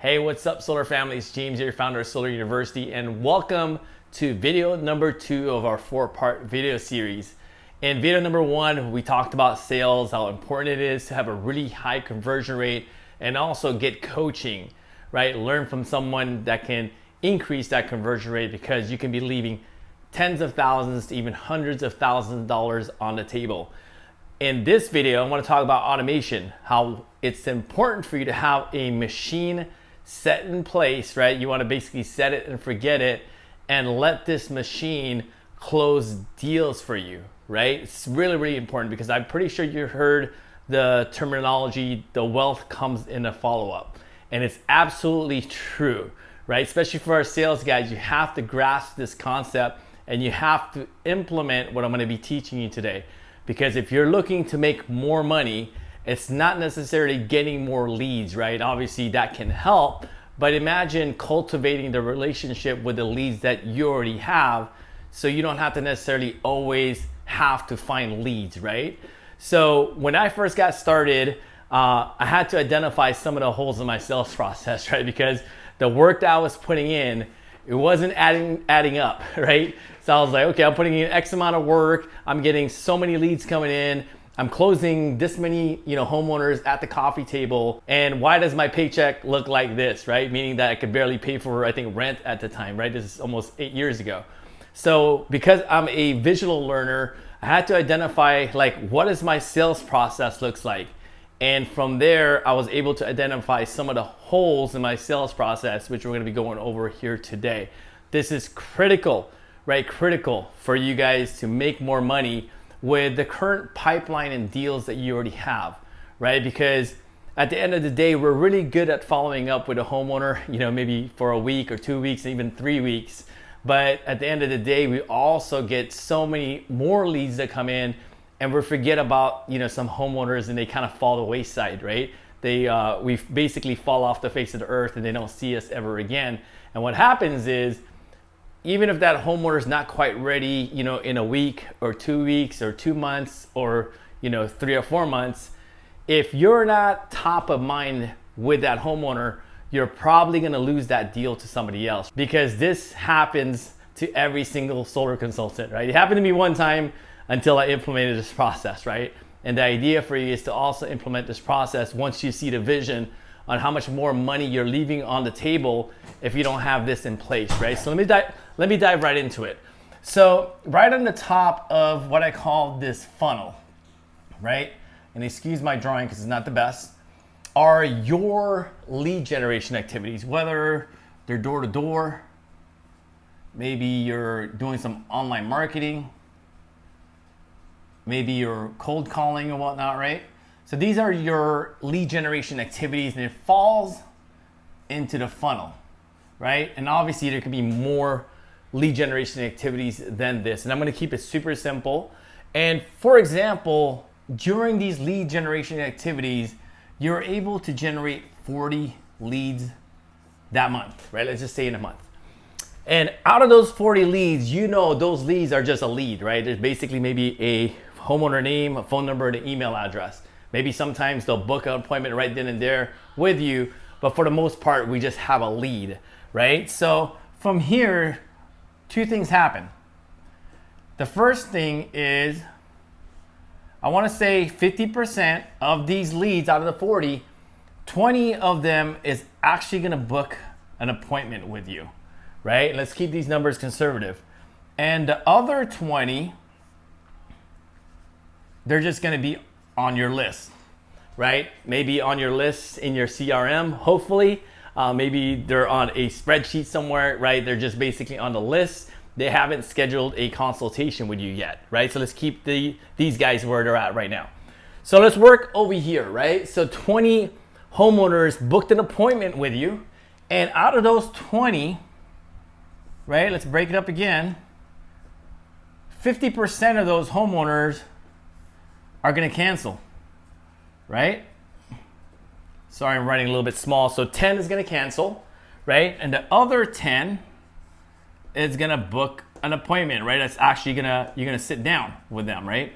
Hey, what's up, Solar family? It's James here, founder of Solar University, and welcome to video number 2 of our 4-part video series. In video number 1, we talked about sales, how important it is to have a really high conversion rate and also get coaching, right? Learn from someone that can increase that conversion rate, because you can be leaving tens of thousands to even hundreds of thousands of dollars on the table. In this video, I want to talk about automation, how it's important for you to have a machine set in place, right? You want to basically set it and forget it and let this machine close deals for you, right? It's really, really important, because I'm pretty sure you heard the terminology, the wealth comes in a follow-up. And it's absolutely true, right? Especially for our sales guys, you have to grasp this concept and you have to implement what I'm going to be teaching you today. Because if you're looking to make more money, it's not necessarily getting more leads, right? Obviously that can help, but imagine cultivating the relationship with the leads that you already have, so you don't have to necessarily always have to find leads, right? So when I first got started, I had to identify some of the holes in my sales process, right? Because the work that I was putting in, it wasn't adding up, right? So I was like, okay, I'm putting in X amount of work. I'm getting so many leads coming in. I'm closing this many, homeowners at the coffee table. And why does my paycheck look like this, right? Meaning that I could barely pay for, I think, rent at the time, right? This is almost 8 years ago. So because I'm a visual learner, I had to identify what does my sales process looks like. And from there, I was able to identify some of the holes in my sales process, which we're going to be going over here today. This is critical, right? Critical for you guys to make more money with the current pipeline and deals that you already have, right? Because at the end of the day, we're really good at following up with a homeowner, maybe for a week or 2 weeks, even 3 weeks. But at the end of the day, we also get so many more leads that come in, and we forget about, some homeowners, and they kind of fall the wayside, right? We basically fall off the face of the earth and they don't see us ever again. And what happens is, even if that homeowner is not quite ready, in a week or 2 weeks or 2 months or, 3 or 4 months, if you're not top of mind with that homeowner, you're probably going to lose that deal to somebody else, because this happens to every single solar consultant, right? It happened to me one time until I implemented this process, right? And the idea for you is to also implement this process once you see the vision on how much more money you're leaving on the table if you don't have this in place, right? So let me dive right into it. So right on the top of what I call this funnel, right? And excuse my drawing because it's not the best, are your lead generation activities, whether they're door to door, maybe you're doing some online marketing, maybe you're cold calling and whatnot, right? So these are your lead generation activities, and it falls into the funnel, right? And obviously there could be more lead generation activities than this. And I'm gonna keep it super simple. And for example, during these lead generation activities, you're able to generate 40 leads that month, right? Let's just say in a month. And out of those 40 leads, those leads are just a lead, right? There's basically maybe a homeowner name, a phone number, and an email address. Maybe sometimes they'll book an appointment right then and there with you, but for the most part, we just have a lead, right? So from here, 2 things happen. The first thing is, I want to say 50% of these leads out of the 40, 20 of them is actually going to book an appointment with you, right? Let's keep these numbers conservative. And the other 20, they're just going to be on your list, right? Maybe on your list in your CRM, hopefully. Maybe they're on a spreadsheet somewhere, right? They're just basically on the list. They haven't scheduled a consultation with you yet, right? So let's keep these guys where they're at right now. So let's work over here, right? So 20 homeowners booked an appointment with you, and out of those 20, right? Let's break it up again. 50% of those homeowners are going to cancel, right? Sorry, I'm writing a little bit small. So 10 is going to cancel, right? And the other 10 is going to book an appointment, right? That's actually you're going to sit down with them, right?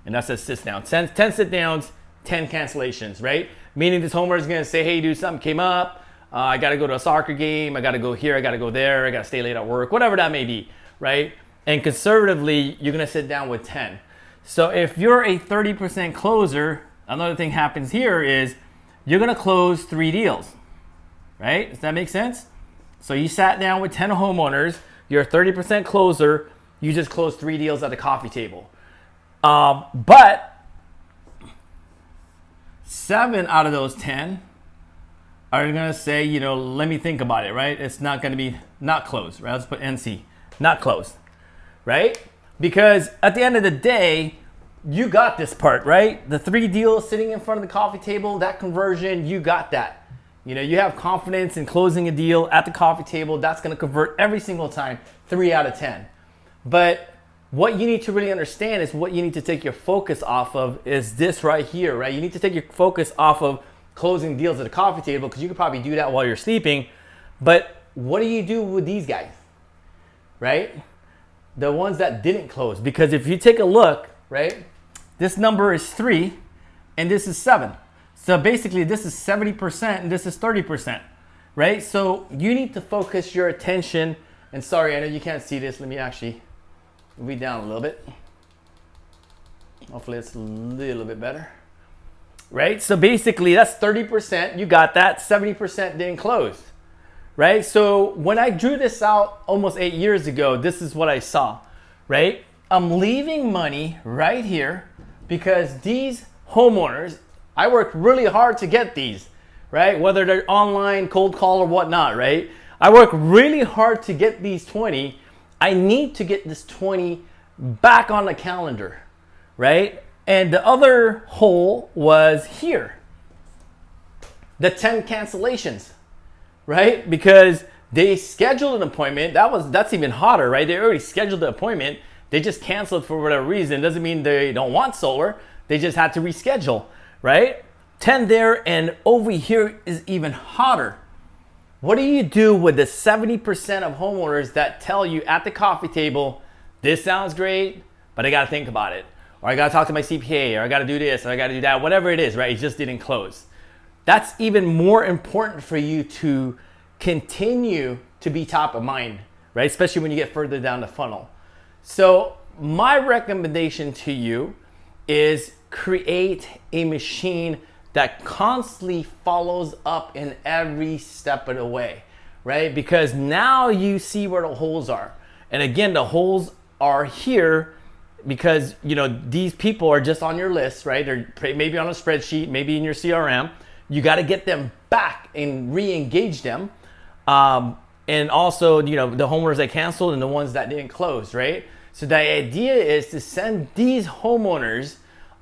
And that says sit down. 10 sit downs, 10 cancellations, right? Meaning this homeowner is gonna say, hey dude, something came up. I gotta go to a soccer game. I gotta go here, I gotta go there. I gotta stay late at work, whatever that may be, right? And conservatively, you're gonna sit down with 10. So if you're a 30% closer, another thing happens here is you're gonna close 3 deals, right? Does that make sense? So you sat down with 10 homeowners, you're a 30% closer, you just closed 3 deals at the coffee table. But 7 out of those 10 are gonna say, you know, let me think about it, right? It's not gonna be not closed, right? Let's put NC, not closed, right? Because at the end of the day, you got this part, right? The 3 deals sitting in front of the coffee table, that conversion, you got that. You know, you have confidence in closing a deal at the coffee table. That's gonna convert every single time, 3 out of 10. But what you need to really understand is what you need to take your focus off of is this right here, right? You need to take your focus off of closing deals at the coffee table because you could probably do that while you're sleeping. But what do you do with these guys, right? The ones that didn't close. Because if you take a look, right, this number is 3 and this is 7. So basically this is 70% and this is 30%, right? So you need to focus your attention. And sorry, I know you can't see this. Let me actually move it down a little bit. Hopefully it's a little bit better, right? So basically that's 30%, you got that, 70% didn't close, right? So when I drew this out almost 8 years ago, this is what I saw, right? I'm leaving money right here because these homeowners, I worked really hard to get these, right? Whether they're online, cold call or whatnot, right? I work really hard to get these 20. I need to get this 20 back on the calendar, right? And the other hole was here, the 10 cancellations, right? Because they scheduled an appointment. That's even hotter, right? They already scheduled the appointment. They just canceled for whatever reason. Doesn't mean they don't want solar. They just had to reschedule, right? 10 there, and over here is even hotter. What do you do with the 70% of homeowners that tell you at the coffee table, this sounds great, but I gotta think about it. Or I gotta talk to my CPA, or I gotta do this, or I gotta do that, whatever it is, right? It just didn't close. That's even more important for you to continue to be top of mind, right? Especially when you get further down the funnel. So my recommendation to you is create a machine that constantly follows up in every step of the way, right? Because now you see where the holes are. And again, the holes are here because, you know, these people are just on your list, right? They're maybe on a spreadsheet, maybe in your CRM. You got to get them back and re-engage them. And also, you know, the homeowners that canceled and the ones that didn't close, right? So the idea is to send these homeowners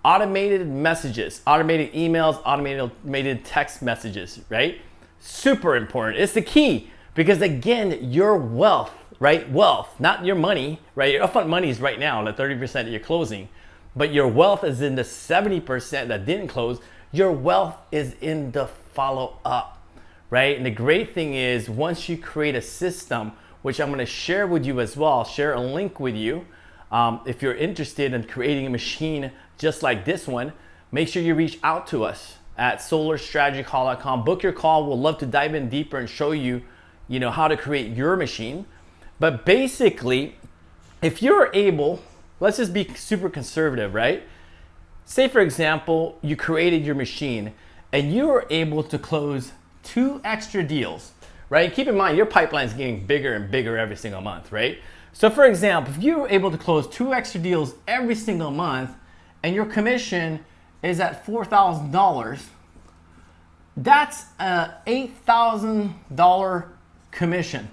automated messages, automated emails, automated text messages, right? Super important. It's the key because again, your wealth, right? Wealth, not your money, right? Your upfront money is right now, the 30% that you're closing, but your wealth is in the 70% that didn't close. Your wealth is in the follow up, right? And the great thing is once you create a system, which I'm gonna share with you as well, I'll share a link with you. If you're interested in creating a machine just like this one, make sure you reach out to us at solarstrategycall.com. Book your call. We'll love to dive in deeper and show you, you know, how to create your machine. But basically, if you're able, let's just be super conservative, right? Say for example, you created your machine and you were able to close 2 extra deals, right? Keep in mind, your pipeline is getting bigger and bigger every single month, right? So for example, if you were able to close 2 extra deals every single month and your commission is at $4,000, that's a $8,000 commission,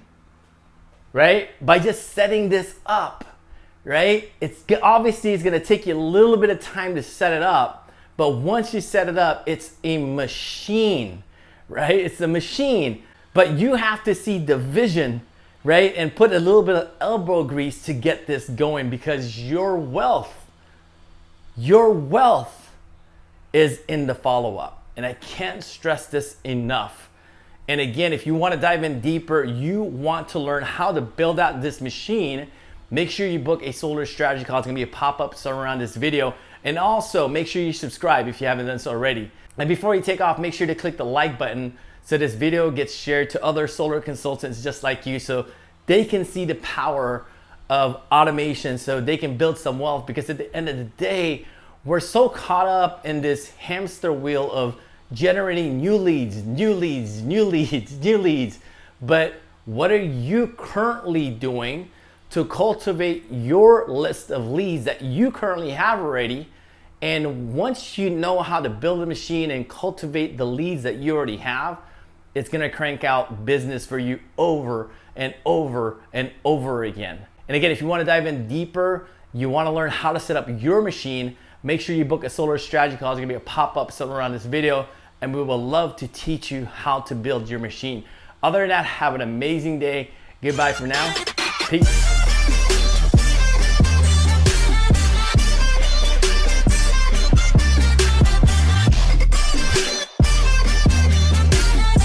right? By just setting this up, right? It's obviously it's gonna take you a little bit of time to set it up, but once you set it up, it's a machine, right? It's a machine, but you have to see the vision, right? And put a little bit of elbow grease to get this going because your wealth is in the follow-up. And I can't stress this enough. And again, if you want to dive in deeper, you want to learn how to build out this machine, make sure you book a solar strategy call. It's gonna be a pop-up somewhere around this video. And also make sure you subscribe if you haven't done so already. And before you take off, make sure to click the like button so this video gets shared to other solar consultants just like you, so they can see the power of automation, so they can build some wealth. Because at the end of the day, we're so caught up in this hamster wheel of generating new leads. But what are you currently doing to cultivate your list of leads that you currently have already? And once you know how to build a machine and cultivate the leads that you already have, it's gonna crank out business for you over and over and over again. And again, if you wanna dive in deeper, you wanna learn how to set up your machine, make sure you book a solar strategy call. It's gonna be a pop-up somewhere around this video, and we will love to teach you how to build your machine. Other than that, have an amazing day. Goodbye for now. Peace.